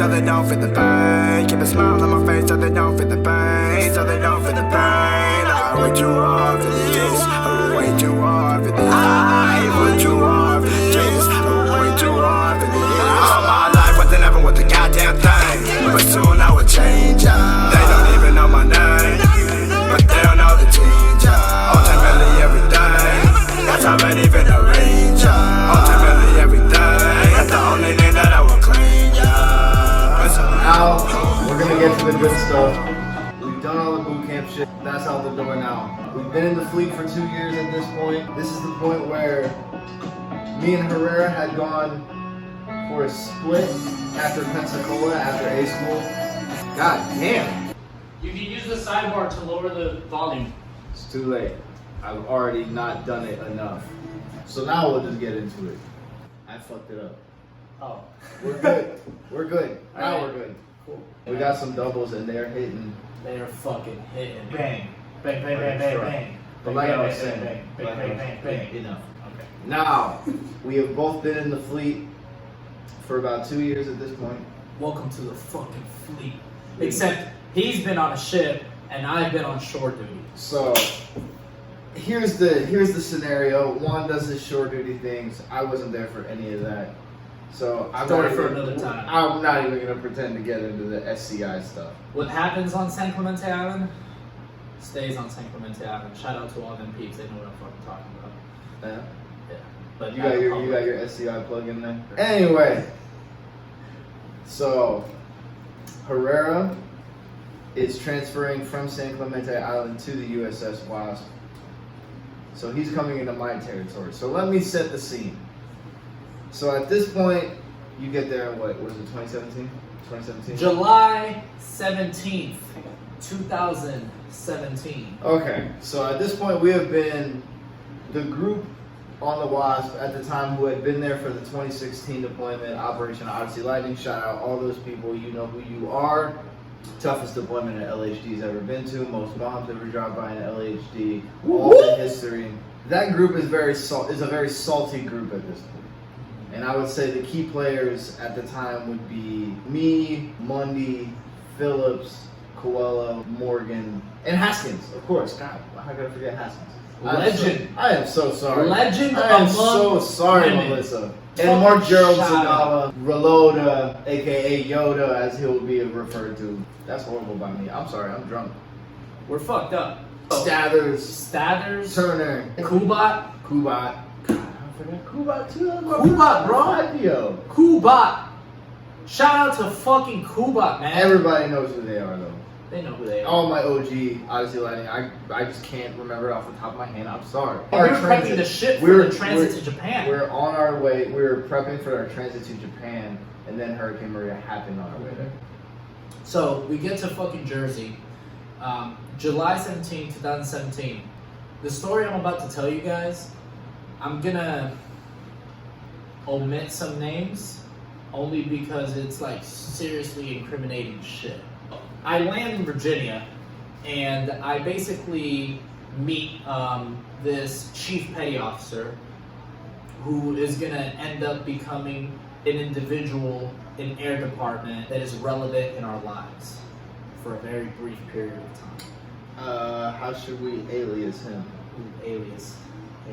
so they don't feel the pain. Keep a smile on my face so they don't feel the pain. So they don't feel the pain. I work too hard for this. I way too hard for this. I work too hard for this. I way too hard for this. All my life wasn't ever with the goddamn thing, but soon I would change. They don't even know my name, but they don't know the teacher. Ultimately everything that's already been arranged. Ultimately everything that's the only thing that I will claim. Now we're gonna get to the good stuff. We've done all the boot camp shit. That's out the door now. We've been in the fleet for 2 years at this point. This is the point where me and Herrera had gone for a split after Pensacola, after A school. God damn. You can use the sidebar to lower the volume. It's too late. I've already not done it enough. So now we'll just get into it. I fucked it up. Oh. We're good. We're good. Now Alright. we're good. Cool. We got some doubles and they're hitting. They're fucking hitting. Bang. Bang, bang, bang, bang, bang. But like I was Bang, saying, bang, bang, bang, bang, bang. enough. Okay. Now, we have both been in the fleet for about 2 years at this point. Welcome to the fucking fleet. Except he's been on a ship and I've been on shore duty. So here's the scenario. Juan does his shore duty things. I wasn't there for any of that. So Story for another time. I'm not even gonna pretend to get into the SCI stuff. What happens on San Clemente Island stays on San Clemente Island. Shout out to all them peeps. They know what I'm fucking talking about. Yeah. Yeah. But You got your SCI plug in there. Anyway, so Herrera is transferring from San Clemente Island to the USS Wasp. So he's coming into my territory. So let me set the scene. So at this point, you get there in what was it, 2017? 2017? July 17th, 2017. Okay, so at this point we have been the group on the Wasp at the time who had been there for the 2016 deployment, Operation Odyssey Lightning. Shout out all those people, you know who you are. Toughest deployment that LHD's ever been to, most bombs ever dropped by an LHD, all in history. That group is a very salty group at this point. And I would say the key players at the time would be me, Mundy, Phillips, Coelho, Morgan, and Haskins, of course. God, how could I forget Haskins? Legend. I am so sorry. Legend I am among so sorry, women. Melissa. And Mark Gerald Shout Zanala, Reloda, aka Yoda, as he'll be referred to. That's horrible by me. I'm sorry, I'm drunk. We're fucked up. Stathers, Turner, Kubat. God, I forgot Kubat too. Kubat, bro. Kubat. Shout out to fucking Kubat, man. Everybody knows who they are, though. They know who they are. All my OG Odyssey Lightning, I just can't remember it off the top of my head. I'm sorry. We were prepping the ship for the transit to Japan. We're on our way. We were prepping for our transit to Japan, and then Hurricane Maria happened on our way there. So we get to fucking Jersey, July 17, 2017. The story I'm about to tell you guys, I'm gonna omit some names only because it's like seriously incriminating shit. I land in Virginia and I basically meet this chief petty officer who is gonna end up becoming an individual in air department that is relevant in our lives for a very brief period of time. How should we alias him? Alias.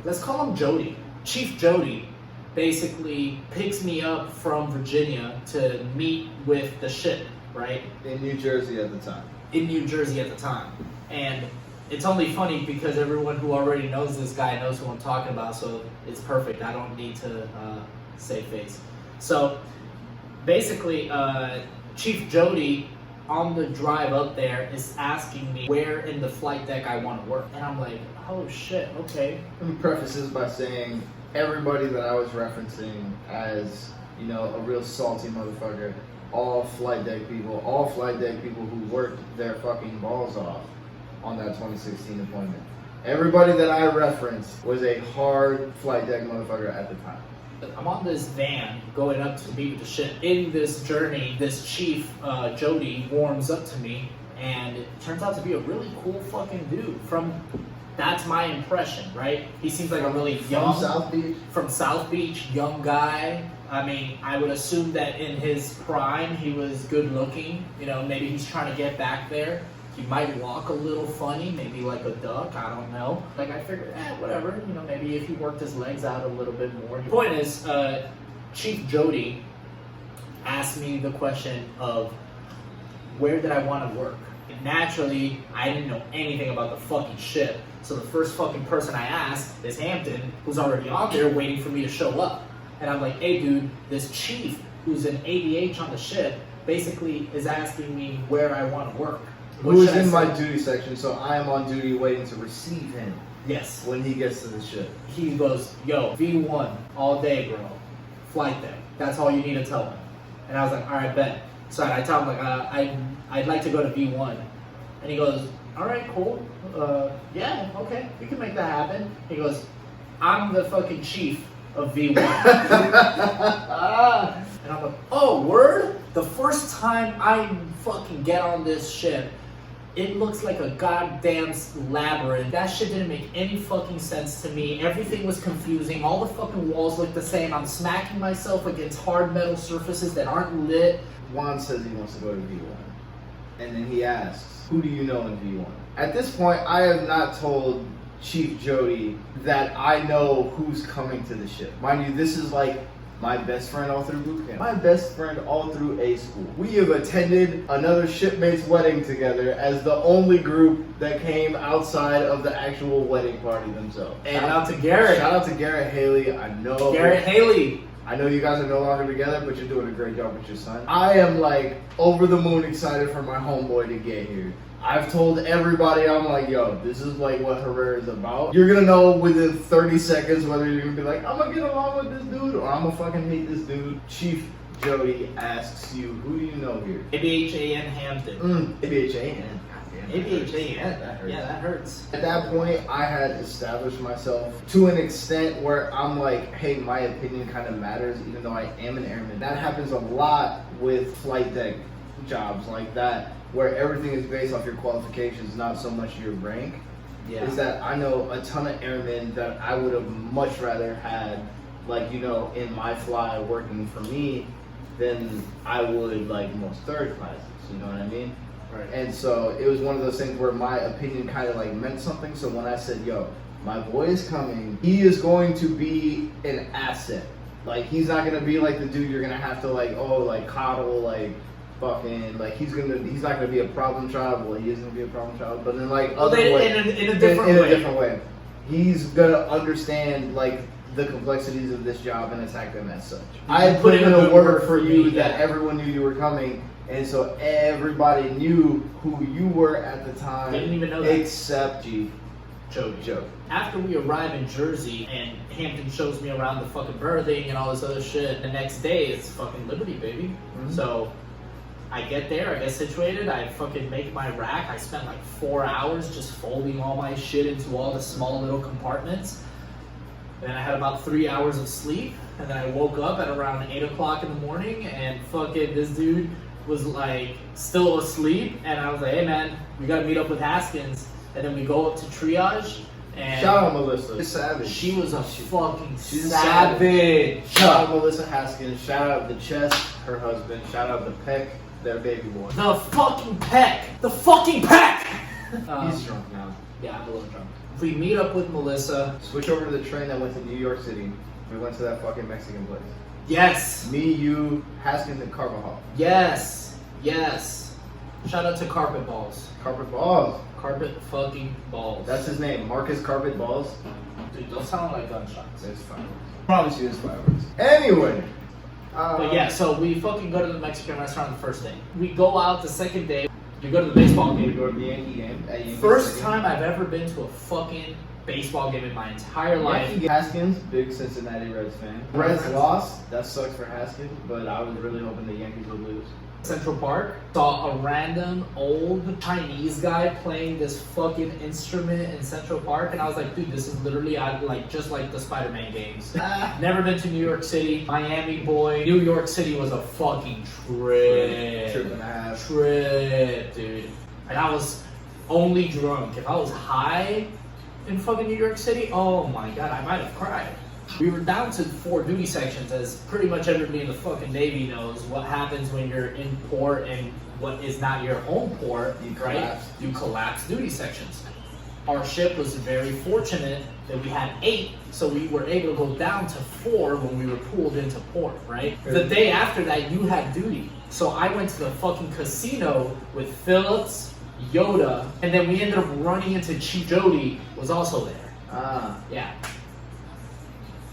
Let's call him Jody. Chief Jody basically picks me up from Virginia to meet with the ship, right? In New Jersey at the time. In New Jersey at the time. And it's only funny because everyone who already knows this guy knows who I'm talking about, so it's perfect. I don't need to save face. So basically, Chief Jody on the drive up there is asking me where in the flight deck I want to work. And I'm like, oh shit, okay. Let me preface this by saying everybody that I was referencing as, you know, a real salty motherfucker, all flight deck people who worked their fucking balls off on that 2016 deployment. Everybody that I referenced was a hard flight deck motherfucker at the time. I'm on this van going up to meet with the ship. In this journey, this chief, Jody, warms up to me, and it turns out to be a really cool fucking dude from That's my impression, right? He seems like a really From young South Beach. from South Beach, young guy. I mean, I would assume that in his prime he was good looking. You know, maybe he's trying to get back there. He might walk a little funny, maybe like a duck, I don't know. Like I figured, whatever, you know, maybe if he worked his legs out a little bit more. The point is, Chief Jody asked me the question of where did I want to work? And naturally, I didn't know anything about the fucking ship. So the first fucking person I asked is Hampton, who's already on there waiting for me to show up. And I'm like, hey dude, this chief who's an ADH on the ship basically is asking me where I want to work. Who is in my duty section, so I am on duty waiting to receive him. Yes. When he gets to the ship. He goes, yo, V1 all day, bro. Flight deck. That's all you need to tell him. And I was like, all right, bet. So I tell him, like, I'd like to go to V1. And he goes, all right, cool. Yeah, okay, we can make that happen. He goes, I'm the fucking chief of V1. And I'm like, oh, word? The first time I fucking get on this ship, it looks like a goddamn labyrinth. That shit didn't make any fucking sense to me. Everything was confusing. All the fucking walls look the same. I'm smacking myself against hard metal surfaces that aren't lit. Juan says he wants to go to V1. And then he asks, who do you know in V1? At this point, I have not told Chief Jody that I know who's coming to the ship. Mind you, this is like my best friend all through boot camp. My best friend all through A school. We have attended another shipmate's wedding together as the only group that came outside of the actual wedding party themselves. And shout out to Garrett. Shout out to Garrett Haley. I know. Garrett Haley. I know you guys are no longer together, but you're doing a great job with your son. I am like over the moon excited for my homeboy to get here. I've told everybody, I'm like, yo, this is like what Herrera is about. You're gonna know within 30 seconds whether you're gonna be like, I'm gonna get along with this dude or I'm gonna fucking hate this dude. Chief Jody asks you, who do you know here? ABHAN Hampton. ABHAN. ABHAN. Yeah, that hurts. At that point, I had established myself to an extent where I'm like, hey, my opinion kind of matters even though I am an airman. That happens a lot with flight deck jobs like that, where everything is based off your qualifications, not so much your rank. Yeah. Is that I know a ton of airmen that I would have much rather had, like, you know, in my fly working for me than I would like most third classes, you know what I mean? Right. And so it was one of those things where my opinion kind of like meant something. So when I said, yo, my boy is coming, he is going to be an asset. Like, he's not going to be like the dude you're going to have to like, oh, like coddle, like fucking, like he's not going to be a problem child. Well, he is going to be a problem child, but in like other way, in a different way. He's going to understand like the complexities of this job and attack them as such. You I put put in in a a good word word for for you me, that yeah. everyone knew you were coming. And so everybody knew who you were at the time. They didn't even know that. Except Chief Joe. After we arrive in Jersey and Hampton shows me around the fucking berthing and all this other shit, the next day it's fucking Liberty, baby. Mm-hmm. So I get there, I get situated, I fucking make my rack. I spent like 4 hours just folding all my shit into all the small little compartments. And I had about 3 hours of sleep. And then I woke up at around 8 o'clock in the morning and fucking this dude was like still asleep. And I was like, hey man, we gotta meet up with Haskins. And then we go up to triage. And shout out Melissa. Savage. she was a fucking She's savage. Shout out Melissa Haskins. Shout out the Chest, her husband. Shout out the Peck, their baby boy. The fucking Peck. The fucking Peck. He's drunk now. Yeah, I'm a little drunk. We meet up with Melissa. Switch over to the train that went to New York City. We went to that fucking Mexican place. Yes. Me, you, Haskins, and Carvajal. Yes. Shout out to Carpet Balls. Carpet Balls. Carpet fucking balls. That's his name, Marcus Carpet Balls. Dude, don't sound like gunshots. It's fireworks. Promise you it's fireworks. Anyway. But yeah, so we fucking go to the Mexican restaurant the first day. We go out the second day. We go to the baseball We game. go to the Yankee game. At Yankee First Stadium. time I've ever been to a fucking baseball game in my entire life. Yankee Haskins, big Cincinnati Reds fan. Reds lost. That sucks for Haskins, but I was really hoping the Yankees would lose. Central Park, saw a random old Chinese guy playing this fucking instrument in Central Park, and I was like, dude, this is literally like just like the Spider-Man games. Never been to New York City, Miami boy. New York City was a fucking trip. Trip and a half. Trip, dude. And I was only drunk. If I was high, in fucking New York City, oh my god, I might have cried. We were down to 4 duty sections, as pretty much everybody in the fucking Navy knows what happens when you're in port and what is not your home port, right? You collapse duty sections. Our ship was very fortunate that we had 8, so we were able to go down to 4 when we were pulled into port, right? The day after that, you had duty. So I went to the fucking casino with Phillips, Yoda, and then we ended up running into Chief Jody, was also there. Ah, Yeah.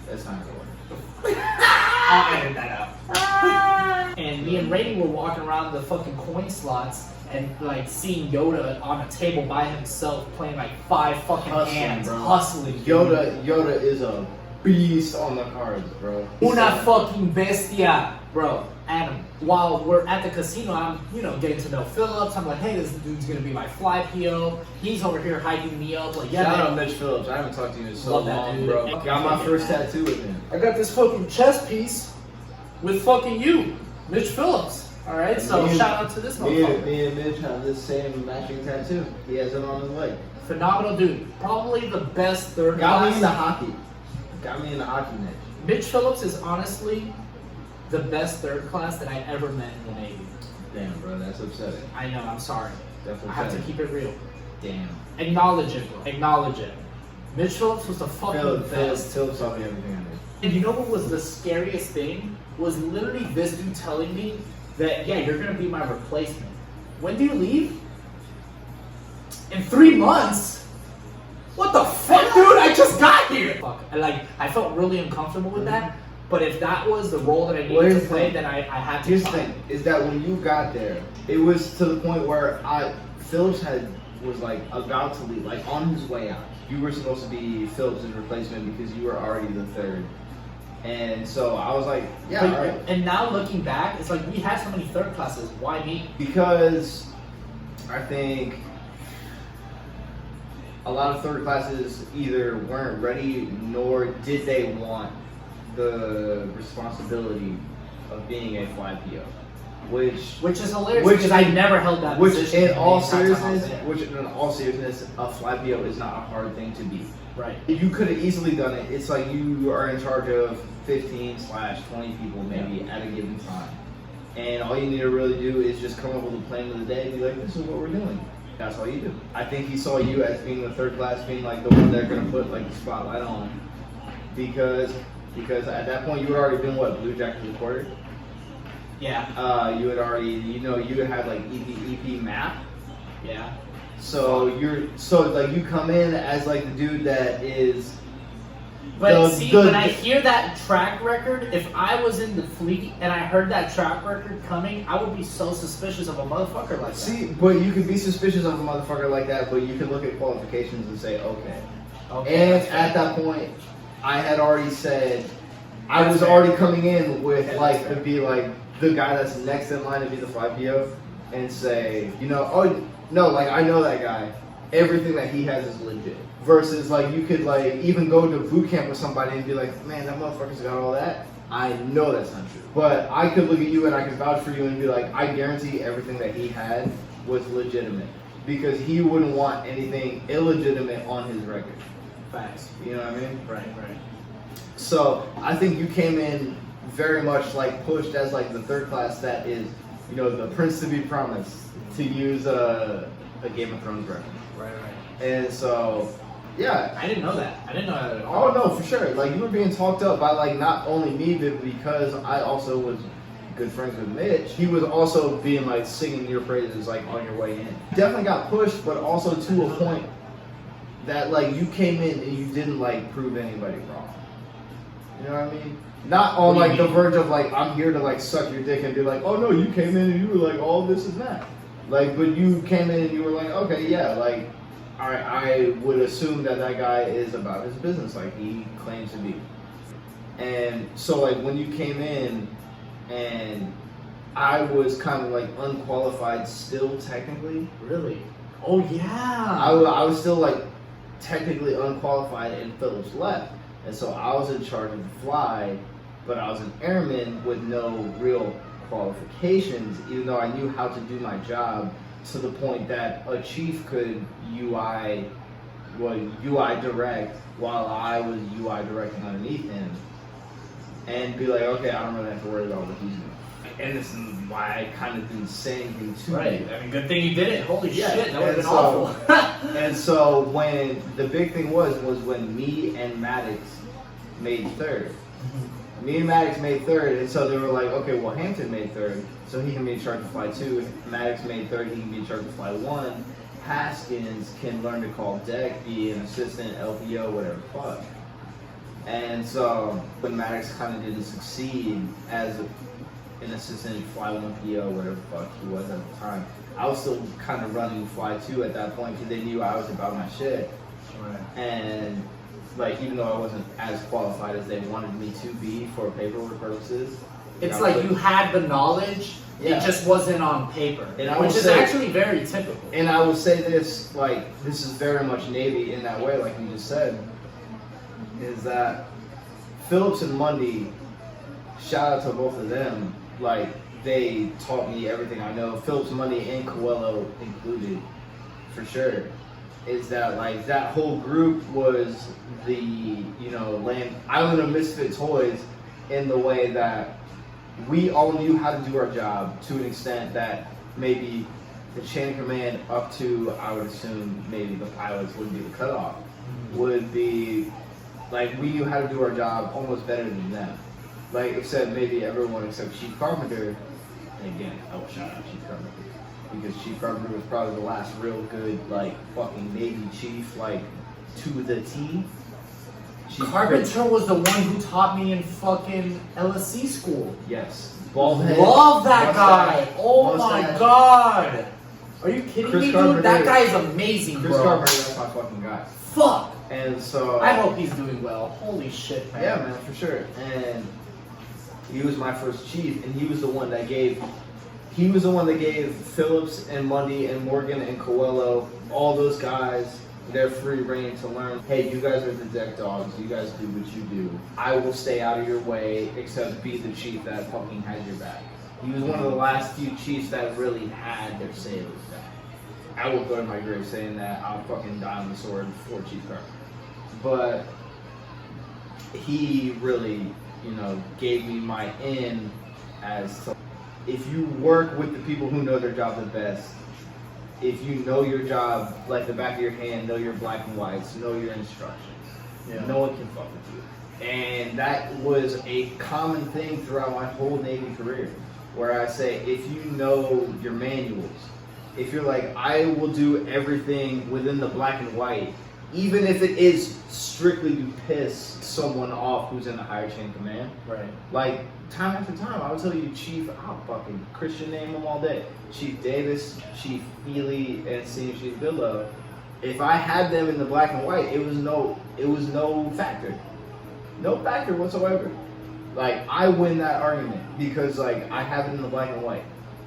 that's not gonna work. I'll edit that out. And me and Rainy were walking around the fucking coin slots and like seeing Yoda on a table by himself playing like 5 fucking Hustling, hands, bro. hustling. Yoda is a beast on the cards, bro. Una fucking bestia, bro. And while we're at the casino, I'm, getting to know Phillips. I'm like, hey, this dude's gonna be my fly PO. He's over here hyping me up. Like, yeah, Shout man. out Mitch Phillips. I haven't talked to you in so Love that long, dude. bro. Got my first tattoo with him. I got this fucking chest piece with fucking you, Mitch Phillips. All right, so shout out to this motherfucker. Me and Mitch have this same matching tattoo. He has it on his leg. Phenomenal dude. Probably the best third Got class. me into hockey. Got me into hockey, Mitch. Mitch Phillips is honestly the best third class that I ever met in the Navy. Damn, bro, that's upsetting. I know, I'm sorry. That's I have to upsetting. keep it real. Damn. Acknowledge it, bro. Acknowledge it. Mitch Phillips was the fucking best. Phillips taught me everything I knew. And you know what was the scariest thing? Was literally this dude telling me that, yeah, you're gonna be my replacement. When do you leave? In 3 months? What the fuck, dude? I just got here! Fuck. I felt really uncomfortable with that. But if that was the role that I needed to play, then I had to. Here's the thing: is that when you got there, it was to the point where Phillips was like about to leave, like on his way out. You were supposed to be Phillips' replacement because you were already the third. And so I was like, yeah, all right. And now looking back, it's like we had so many third classes. Why me? Because I think a lot of third classes either weren't ready nor did they want the responsibility of being a fly PO, which is hilarious because I never held that position. In all seriousness, a fly PO is not a hard thing to be. Right. You could have easily done it. It's like you are in charge of 15/20 people maybe at a given time, and all you need to really do is just come up with a plan of the day and be like, this is what we're doing. That's all you do. I think he saw you as being the third class, being like the one they're gonna put like the spotlight on, because at that point you had already been Blue Jacket reporter. Yeah. You had already, you had like EP map. Yeah. So you come in as like the dude that is. But when I hear that track record, if I was in the fleet and I heard that track record coming, I would be so suspicious of a motherfucker like that. See, but you could be suspicious of a motherfucker like that, but you can look at qualifications and say, okay. And at that point, I had already said, I was already coming in with to be like the guy that's next in line to be the fly PO and say, oh no, like I know that guy. Everything that he has is legit. Versus like you could like even go to boot camp with somebody and be like, man, that motherfucker's got all that. I know that's not true. But I could look at you and I could vouch for you and be like, I guarantee everything that he had was legitimate. Because he wouldn't want anything illegitimate on his record. Facts. You know what I mean? Right. So I think you came in very much like pushed as like the third class that is, the prince to be promised, to use a Game of Thrones reference. Right. And so, yeah. I didn't know that. I didn't know that at all. Oh no, for sure. Like you were being talked up by like not only me, but because I also was good friends with Mitch. He was also being like singing your praises like on your way in. Definitely got pushed, but also to a point that like you came in and you didn't like prove anybody wrong. You know what I mean? Not on like the verge of like I'm here to like suck your dick and be like, oh no, you came in and you were like all this and that. Like, but you came in and you were like, okay, yeah, like, I would assume that guy is about his business, like he claims to be. And so, like, when you came in, and I was kind of like unqualified still, technically. Really? Oh yeah. I was still like technically unqualified, and Phillips left, and so I was in charge of the fly, but I was an airman with no real qualifications, even though I knew how to do my job to the point that a chief could UI UI direct while I was UI directing underneath him, and be like, okay, I don't really have to worry about what he's doing. And this is why I kind of didn't say anything to Right. him. I mean, good thing you did it. Holy shit, that would have been so- awful. And so when the big thing was when me and Maddox made third. Me and Maddox made third, and so they were like, okay, well, Hampton made third, so he can be in charge to fly 2. Maddox made third, he can be in charge to fly 1. Haskins can learn to call deck, be an assistant, LPO, whatever the fuck. And so when Maddox kind of didn't succeed as an assistant, fly 1 PO, whatever the fuck he was at the time, I was still kind of running fly 2 at that point because they knew I was about my shit. Right. And like, even though I wasn't as qualified as they wanted me to be for paperwork purposes, It's like you had the knowledge, Yeah. it just wasn't on paper, And I which will is say- actually very typical. and I will say this, like, this is very much Navy in that way, like you just said, is that Phillips and Mundy, shout out to both of them, like, they taught me everything I know. Phillips, Mundy, and Coelho included, for sure. Is that, like, that whole group was the, you know, island of misfit toys in the way that we all knew how to do our job to an extent that maybe the chain of command up to, I would assume, maybe the pilots would be the cutoff, would be, like, we knew how to do our job almost better than them. Like, except maybe everyone except Chief Carpenter, and again, I will shout out Chief Carpenter, because Chief Carpenter was probably the last real good, like, fucking Navy chief, like, to the T. Chief Carpenter was the one who taught me in fucking LSC school. Yes. Bald head. Love that mustache, guy. Oh my mustache. god. Are you kidding Chris me, Carpenter. dude? That guy is amazing, Chris bro. Carpenter, that's my fucking guy. Fuck. And so I hope he's doing well. Holy shit, man. yeah, man, for sure. And he was my first chief, and he was the one that gave Phillips and Mundy and Morgan and Coelho, all those guys, their free reign to learn, hey, you guys are the deck dogs, you guys do what you do. I will stay out of your way, except be the chief that fucking has your back. He was one of the last few chiefs that really had their sailors back. I will go to my grave saying that I'll fucking die on the sword for Chief Carpenter. But he really, you know, gave me my in as to, if you work with the people who know their job the best, if you know your job like the back of your hand, know your black and whites, know your instructions, no one can fuck with you. And that was a common thing throughout my whole Navy career, where I say, if you know your manuals, if you're like, I will do everything within the black and white, even if it is strictly to piss someone off who's in the higher chain of command. Right. Like, time after time, I would tell you, Chief, I'll fucking Christian name them all day. Chief Davis, Chief Ely, and Senior Chief Billow. If I had them in the black and white, it was no factor. No factor whatsoever. Like, I win that argument because, like, I have it in the black and white.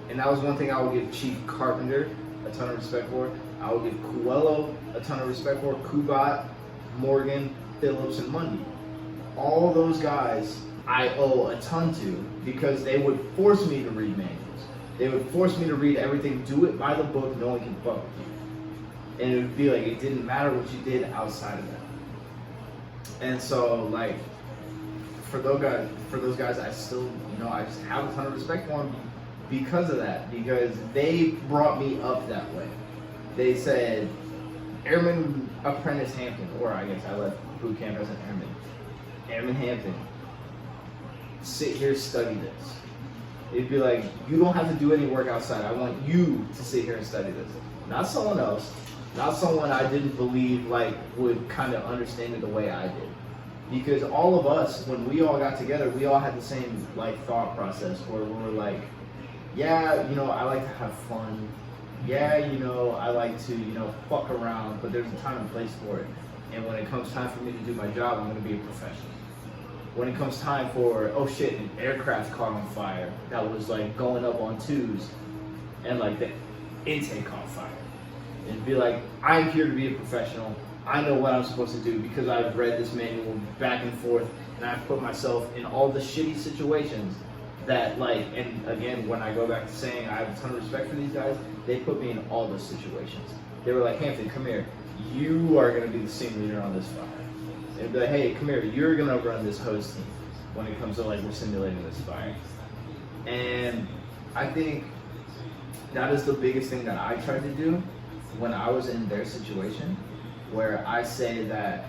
And that was one thing I would give Chief Carpenter a ton of respect for. I would give Coelho a ton of respect for. Kubat, Morgan, Phillips, and Mundy. All those guys I owe a ton to because they would force me to read manuals. They would force me to read everything, do it by the book, no one can fuck with you. And it would be like, it didn't matter what you did outside of that. And so, like, for those guys, I still, you know, I just have a ton of respect for them because of that, because they brought me up that way. They said, Airman Apprentice Hampton, or I guess I left boot camp as an airman. Airman Hampton, sit here, study this. It'd be like, you don't have to do any work outside. I want you to sit here and study this. Not someone else, not someone I didn't believe like would kind of understand it the way I did. Because all of us, when we all got together, we all had the same like thought process where we were like, yeah, you know, I like to have fun. Yeah, you know, I like to, you know, fuck around, but there's a time and place for it. And when it comes time for me to do my job, I'm going to be a professional. When it comes time for, oh shit, an aircraft caught on fire that was like going up on twos and like the intake caught fire. And be like, I'm here to be a professional. I know what I'm supposed to do because I've read this manual back and forth and I've put myself in all the shitty situations that like, and again, when I go back to saying I have a ton of respect for these guys, they put me in all those situations. They were like, Hampton, come here. you are gonna be the team leader on this fire. They'd be like, hey, come here, you're gonna run this hose team when it comes to like we're simulating this fire. And I think that is the biggest thing that I tried to do when I was in their situation, where I say that,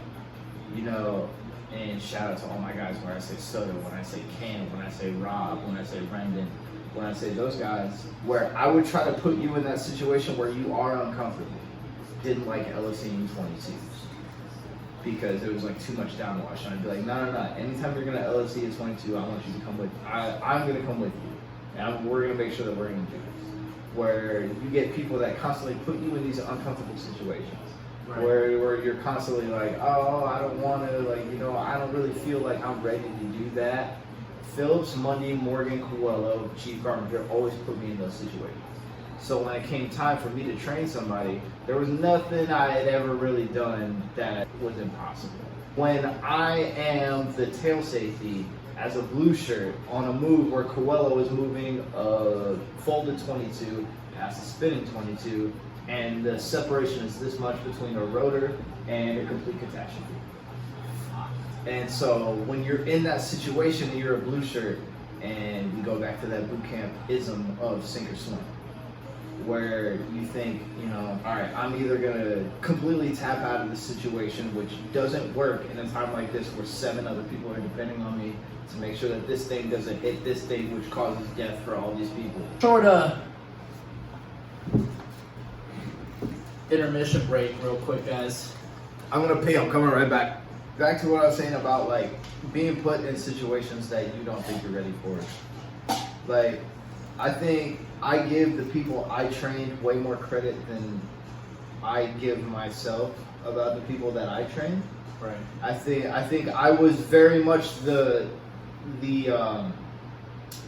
you know, and shout out to all my guys where I say Soto, when I say Cam, when I say Rob, when I say Rendon, when I say those guys, where I would try to put you in that situation where you are uncomfortable. Didn't like LSEing 22s because it was like too much downwash. And I'd be like, no. Anytime you're gonna LSE a 22, I want you to come with. I'm gonna come with you, and we're gonna make sure that we're gonna do this. Where you get people that constantly put you in these uncomfortable situations. Right. Where you're constantly like, oh, I don't want to, like, you know, I don't really feel like I'm ready to do that. Phillips, Mundy, Morgan, Coelho, Chief Carpenter always put me in those situations. So when it came time for me to train somebody, there was nothing I had ever really done that was impossible. When I am the tail safety as a blue shirt on a move where Coelho is moving a folded 22 past a spinning 22, and the separation is this much between a rotor and a complete catastrophe. And so when you're in that situation and you're a blue shirt, and we go back to that boot camp ism of sink or swim, where you think, you know, all right, I'm either gonna completely tap out of the situation, which doesn't work in a time like this where 7 other people are depending on me to make sure that this thing doesn't hit this thing, which causes death for all these people. Short intermission break real quick, guys. I'm gonna pee, I'm coming right back. Back to what I was saying about like being put in situations that you don't think you're ready for. Like, I think I give the people I trained way more credit than I give myself about the people that I trained. Right. I think I was very much the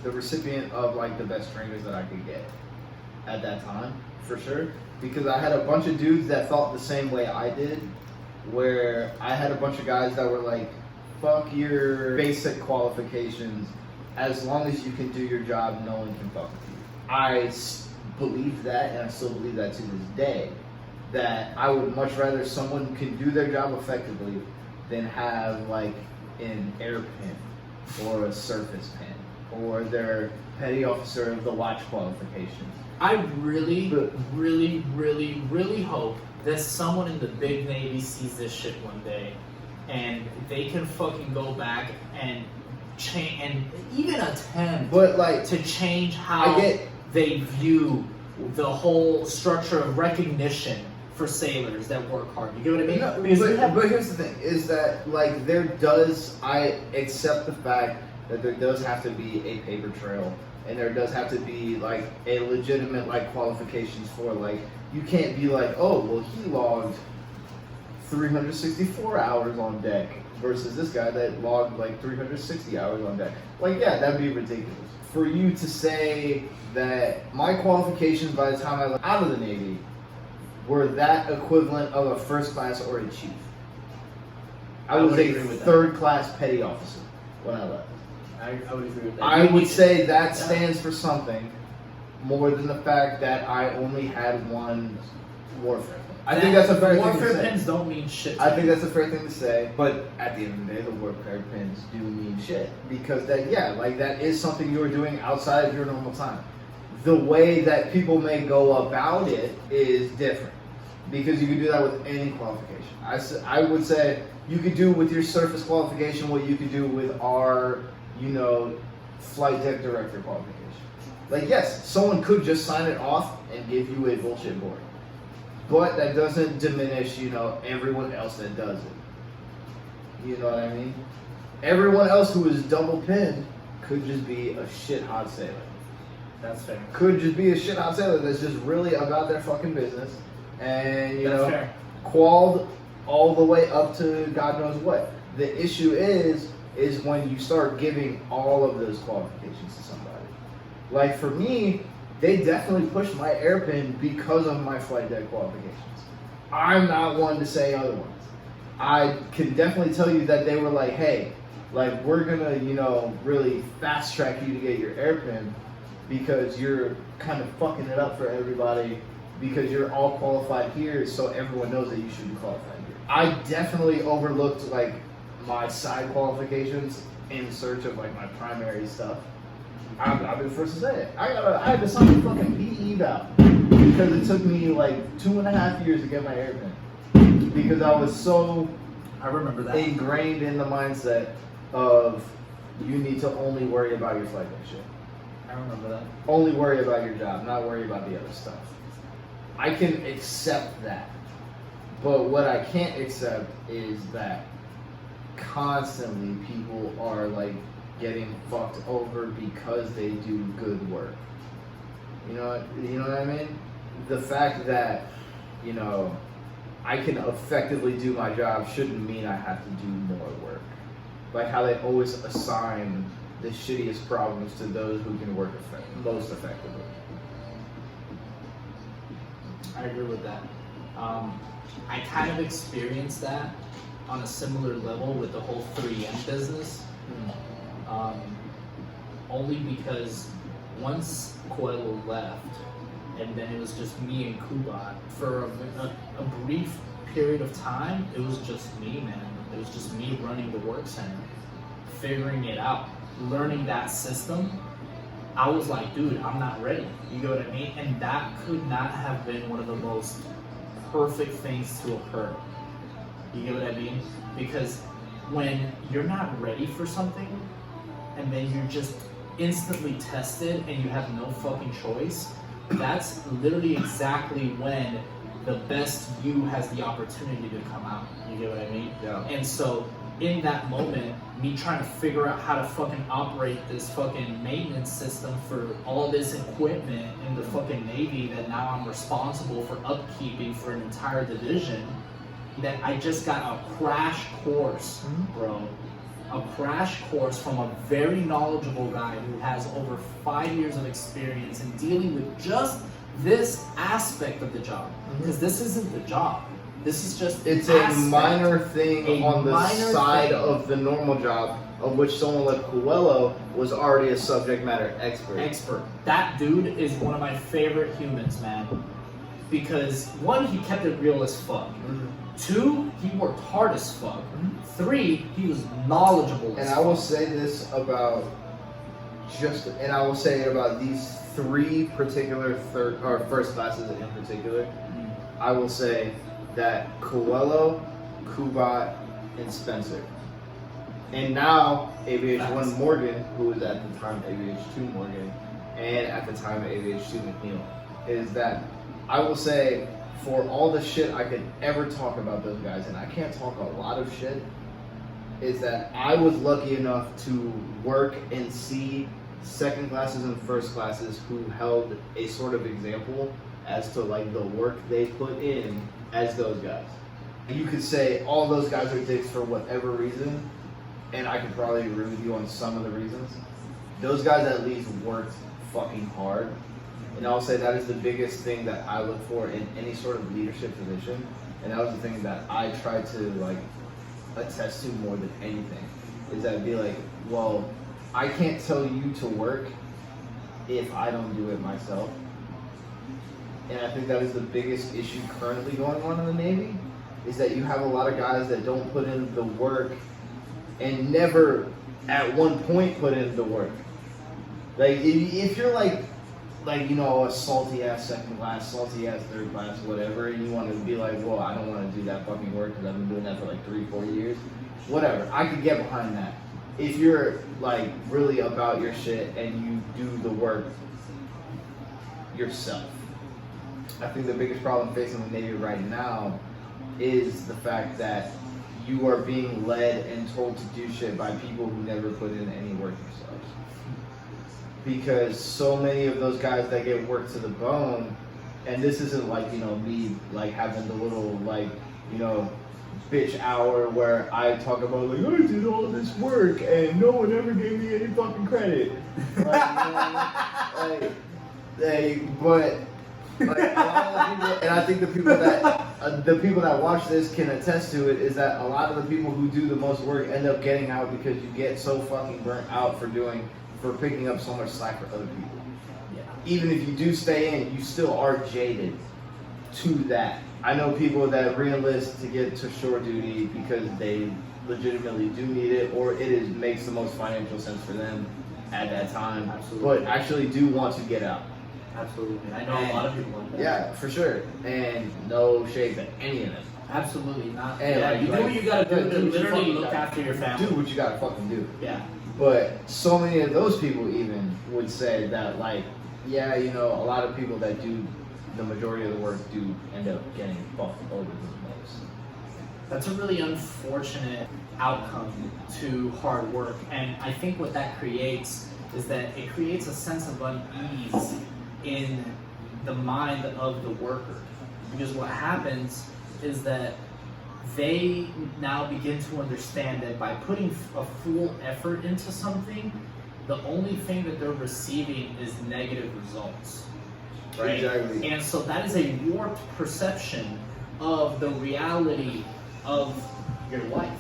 recipient of like the best trainers that I could get at that time, for sure. Because I had a bunch of dudes that thought the same way I did, where I had a bunch of guys that were like, fuck your basic qualifications, as long as you can do your job, no one can fuck with you. I believed that, and I still believe that to this day, that I would much rather someone who can do their job effectively than have like an air pin or a surface pin or their petty officer of the watch qualifications. I really hope that someone in the big Navy sees this shit one day and they can fucking go back and change and even attempt to change how they view the whole structure of recognition for sailors that work hard. You get what I mean? No, but here's the thing, is that like I accept the fact that there does have to be a paper trail, and there does have to be like a legitimate like qualifications for, like, you can't be like, oh, well, he logged 364 hours on deck versus this guy that logged like 360 hours on deck. Like, yeah, that'd be ridiculous. For you to say that my qualifications by the time I left out of the Navy were that equivalent of a first class or a chief. I was a third class petty officer when I left. I would agree with that. I would say that stands for something more than the fact that I only had one warfare pin. I think that's a fair thing to say. Warfare pins don't mean shit. I think that's a fair thing to say, but at the end of the day, the warfare pins do mean shit, because that is something you are doing outside of your normal time. The way that people may go about it is different, because you can do that with any qualification. I would say you could do with your surface qualification what you could do with our, flight deck director qualification. Like, yes, someone could just sign it off and give you a bullshit board, but that doesn't diminish, everyone else that does it. You know what I mean? Everyone else who is double pinned could just be a shit hot sailor. That's fair. Could just be a shit hot sailor that's just really about their fucking business, and qualled all the way up to God knows what. The issue is when you start giving all of those qualifications to somebody. Like, for me, they definitely pushed my airpin because of my flight deck qualifications. I'm not one to say otherwise. I can definitely tell you that they were like, hey, like, we're gonna, really fast track you to get your airpin because you're kind of fucking it up for everybody because you're all qualified here, so everyone knows that you should be qualified here. I definitely overlooked like my side qualifications in search of like my primary stuff. I'll be the first to say it. I had to sign a fucking PE vow because it took me like 2.5 years to get my airpin because I was so I remember that. ingrained in the mindset of you need to only worry about your flight and shit. I remember that. Only worry about your job, not worry about the other stuff. I can accept that. But what I can't accept is that constantly people are like getting fucked over because they do good work. You know what I mean? The fact that, you know, I can effectively do my job shouldn't mean I have to do more work. Like how they always assign the shittiest problems to those who can work most effectively. I agree with that. I kind of experienced that on a similar level with the whole 3M business. Only because once Coelho left, and then it was just me and Kubat, for a brief period of time, it was just me, man. It was just me running the work center, figuring it out, learning that system. I was like, dude, I'm not ready. You know what I mean? And that could not have been one of the most perfect things to occur. You get what I mean? Because when you're not ready for something, and then you're just instantly tested and you have no fucking choice, that's literally exactly when the best you has the opportunity to come out. You get what I mean? Yeah. And so in that moment, me trying to figure out how to fucking operate this fucking maintenance system for all this equipment in the fucking Navy that now I'm responsible for upkeeping for an entire division, that I just got a crash course, bro. A crash course from a very knowledgeable guy who has over 5 years of experience in dealing with just this aspect of the job. Because this isn't the job. This is just It's an a aspect, minor thing on the minor side thing. of the normal job, of which someone like Coelho was already a subject matter expert. That dude is one of my favorite humans, man. Because one, he kept it real as fuck. 2, he worked hard as fuck. 3, he was knowledgeable And as I fuck. will say this about I will say about these 3 particular first classes in particular. I will say that Coelho, Kubat, and Spencer. And now AVH1 Morgan, who was at the time AVH2 Morgan, and at the time AVH2 McNeil, is that I will say for all the shit I could ever talk about those guys, and I can't talk a lot of shit, is that I was lucky enough to work and see second classes and first classes who held a sort of example as to like the work they put in as those guys. You could say all those guys are dicks for whatever reason, and I could probably agree with you on some of the reasons. Those guys at least worked fucking hard. And I'll say that is the biggest thing that I look for in any sort of leadership position. And that was the thing that I tried to like attest to more than anything. Is that be like, well, I can't tell you to work if I don't do it myself. And I think that is the biggest issue currently going on in the Navy, is that you have a lot of guys that don't put in the work and never at one point put in the work. Like if you're like you know, a salty ass second class, salty ass third class, whatever, and you want to be like, well, I don't want to do that fucking work because I've been doing that for like 3-4 years, whatever, I could get behind that. If you're like really about your shit and you do the work yourself. I think the biggest problem facing the Navy right now is the fact that you are being led and told to do shit by people who never put in any work themselves. Because so many of those guys that get worked to the bone, and this isn't like, you know, me like having the little like, you know, bitch hour where I talk about like, I did all this work and no one ever gave me any fucking credit. Like, you know, but like a lot of the people, and I think the people that watch this can attest to it, is that a lot of the people who do the most work end up getting out because you get so fucking burnt out for picking up so much slack for other people. Yeah. Even if you do stay in, you still are jaded to that. I know people that re-enlist to get to shore duty because they legitimately do need it, or makes the most financial sense for them at that time. Absolutely. But actually do want to get out. Absolutely. I know a lot of people like that. Yeah, for sure. And no shade to any of them. Absolutely not. And yeah, like, you do what you gotta do to what you literally fucking look gotta after your family. Do what you gotta fucking do. Yeah. But so many of those people even would say that, like, yeah, you know, a lot of people that do the majority of the work do end up getting fucked over the most. That's a really unfortunate outcome to hard work. And I think what that creates is that it creates a sense of unease in the mind of the worker. Because what happens is that they now begin to understand that by putting a full effort into something, the only thing that they're receiving is negative results, right? Exactly. And so that is a warped perception of the reality of your life.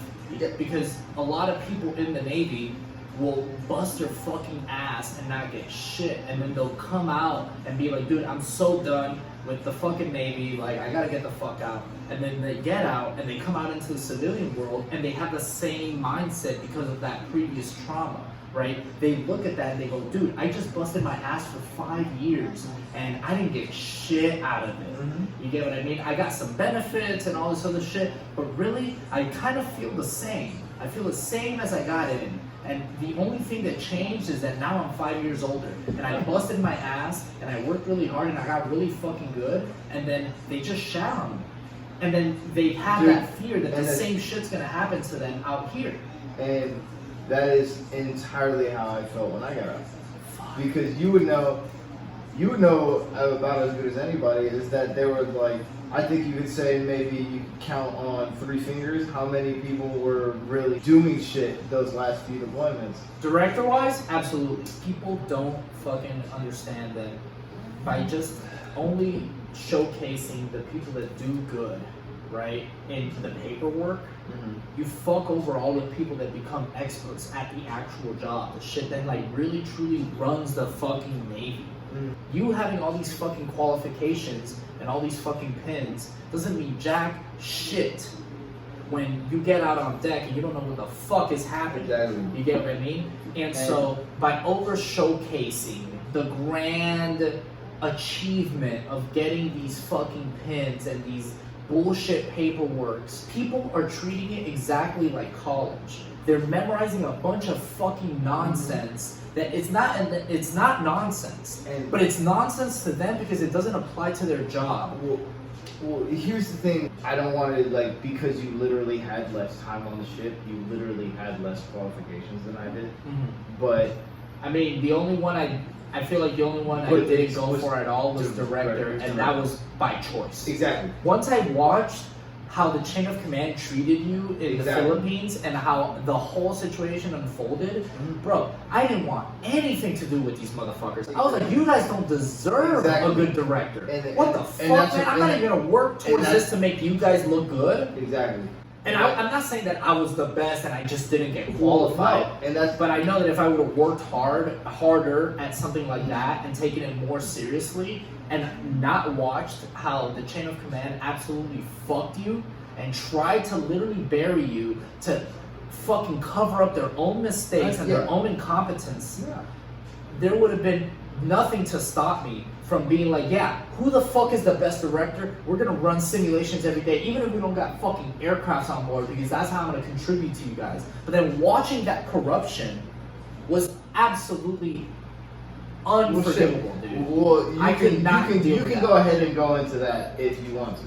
Because a lot of people in the Navy will bust their fucking ass and not get shit, and then they'll come out and be like, dude, I'm so done with the fucking Navy, like, I gotta get the fuck out. And then they get out and they come out into the civilian world and they have the same mindset because of that previous trauma, right? They look at that and they go, dude, I just busted my ass for 5 years and I didn't get shit out of it. Mm-hmm. You get what I mean? I got some benefits and all this other shit, but really, I kind of feel the same. I feel the same as I got in. And the only thing that changed is that now I'm 5 years older and I busted my ass and I worked really hard and I got really fucking good, and then they just shat on me. And then they have that fear that the same shit's gonna happen to them out here. And that is entirely how I felt when I got out. Because you would know about as good as anybody is that there were, like, I think you could say maybe you could count on 3 fingers how many people were really doing shit those last few deployments. Director-wise, absolutely. People don't fucking understand that by just only showcasing the people that do good, right, in the paperwork, you fuck over all the people that become experts at the actual job, the shit that, like, really truly runs the fucking Navy. You having all these fucking qualifications and all these fucking pins doesn't mean jack shit when you get out on deck and you don't know what the fuck is happening. Exactly. You get what I mean? And so by over showcasing the grand achievement of getting these fucking pins and these bullshit paperworks, people are treating it exactly like college. They're memorizing a bunch of fucking nonsense that it's not nonsense, but it's nonsense to them because it doesn't apply to their job. Well, here's the thing. I don't want to, like, because you literally had less time on the ship, you literally had less qualifications than I did. But I mean, the only one I feel like the only one I didn't go for at all was director, and that was by choice. Exactly. Once I watched how the chain of command treated you in the Philippines and how the whole situation unfolded, bro, I didn't want anything to do with these motherfuckers. I was like, you guys don't deserve a good director. What the fuck, man? I'm not even gonna work towards this to make you guys look good. Exactly. And I'm not saying that I was the best and I just didn't get qualified. No, but I know that if I would have worked harder at something like that and taken it more seriously and not watched how the chain of command absolutely fucked you and tried to literally bury you to fucking cover up their own mistakes and their own incompetence, there would have been nothing to stop me from being like, yeah, who the fuck is the best director? We're gonna run simulations every day, even if we don't got fucking aircrafts on board, because that's how I'm gonna contribute to you guys. But then watching that corruption was absolutely unforgivable, dude. Well, you I could not deal you with can that. go ahead and go into that if you want to,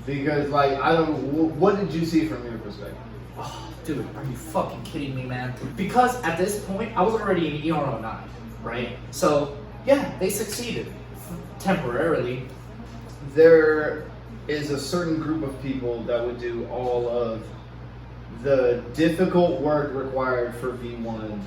because, like, I don't. What did you see from your perspective? Oh, dude, are you fucking kidding me, man? Because at this point, I was already in ER09, right? So, yeah, they succeeded temporarily. There is a certain group of people that would do all of the difficult work required for V1,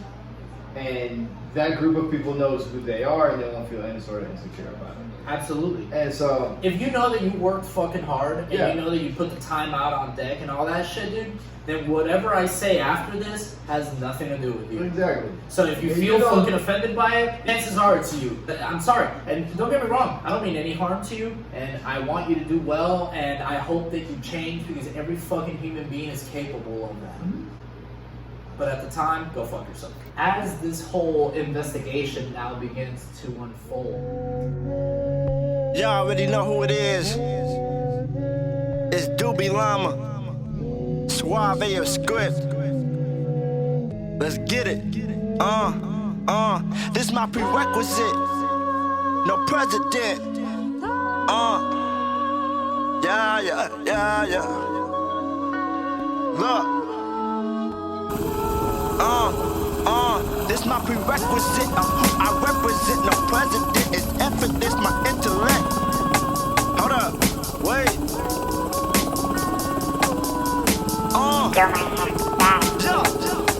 and that group of people knows who they are and they won't feel any sort of insecure about it. Absolutely. And so, if you know that you worked fucking hard and you know that you put the time out on deck and all that shit, dude, then whatever I say after this has nothing to do with you. Exactly. So if you And feel you don't- fucking offended by it, chances are it's you. I'm sorry. And don't get me wrong, I don't mean any harm to you, and I want you to do well, and I hope that you change because every fucking human being is capable of that. But at the time, go fuck yourself. As this whole investigation now begins to unfold, Y'all already know who it is. It's Doobie Llama. Suave of script. Let's get it. This my prerequisite. No president. Yeah. Look. This my prerequisite of who I represent. No president is effortless, my intellect. Hold up, wait.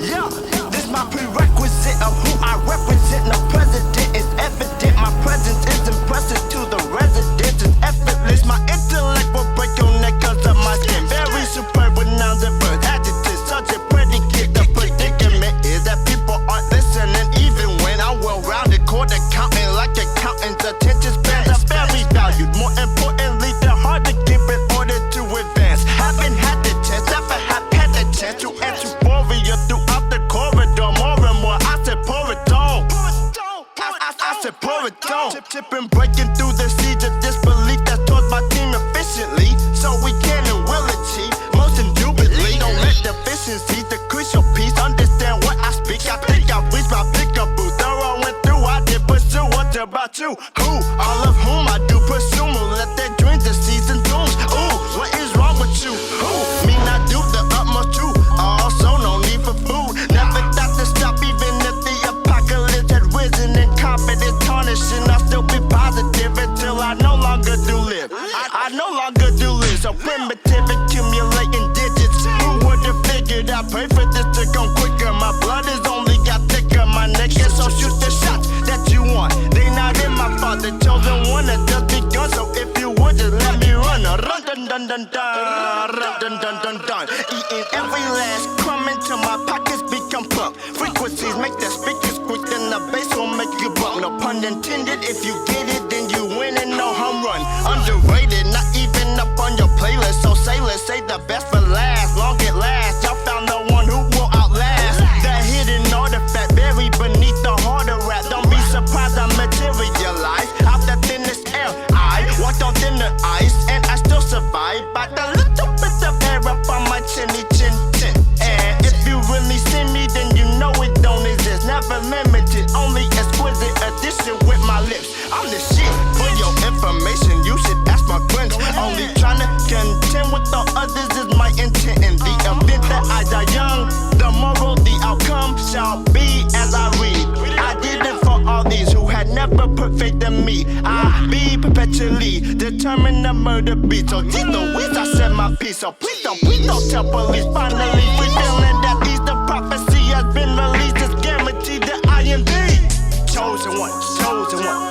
Yeah. This my prerequisite of who I represent. No president is evident. My presence is impressive to the residents. It's effortless. My intellect will break your neck cause of my skin. Very superb with nouns and verbs. Adjectives, subject, predicate. The predicament is that people aren't listening even when I'm well-rounded. Called accountant like accountants. Attention spans are very valued. More importantly, they're hard to keep in order to advance. Haven't had the chance, never have had the chance to answer warrior throughout the corridor. More and more, I said pour it on. I said pour it on. Tipping, breaking through the siege of disbelief that's towards my team efficiently. So we can and will achieve, most indubitably. Don't let deficiencies decrease your peace. Understand what I speak. I think I reached my peekaboo. Thorough went through, I did pursue. What about you? Who? All of whom I do pursue. Let their dreams the season dooms. Ooh, what is wrong with you? Who? Me not do the utmost too. Also, no need for food. Never thought to stop even if the apocalypse had risen. Incompetent, tarnishing. I'll still be positive until I no longer do live. I no longer do live. So primitive, accumulating digits. Who would have figured I pray for this to go quicker? My blood is only got thicker. My nigga, so shoot the shots that you want. They not in my fault. The chosen one that just begun. So if you would just let me run. Run dun dun dun dun. Run dun dun dun dun. Eating every last crumb until my pockets become plump. Frequencies make the speakers squeak, then the bass will make you bump. No pun intended. If you get it, then you win and no home run. Underrated, not even up on your playlist. So say let's say the best for last. Long it lasts. Y'all found the one who will outlast. The hidden artifact buried beneath the harder rap. Don't be surprised I materialize out the thinnest air. I walked on thinner ice and I still survive. By the little bit of air up on my chinny chin chin. And if you really see me, then you know it don't exist. Never limited, only exquisite addition with my lips. I'm the shit. For your information, you should ask my friends. Only trying to contend with the others is my intent. In the event that I die young, the moral, the outcome shall be as I read. I did it for all these who had never put faith in me. I be perpetually determined to murder beats. So geez Louise, I said my piece. So please don't tell police. Finally, we feeling that ease. The prophecy has been released. It's guaranteed that I am the chosen one. Chosen one.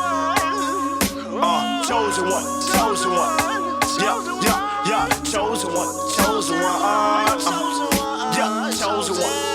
Chosen one. Yeah. Chosen one. Yeah, chosen one.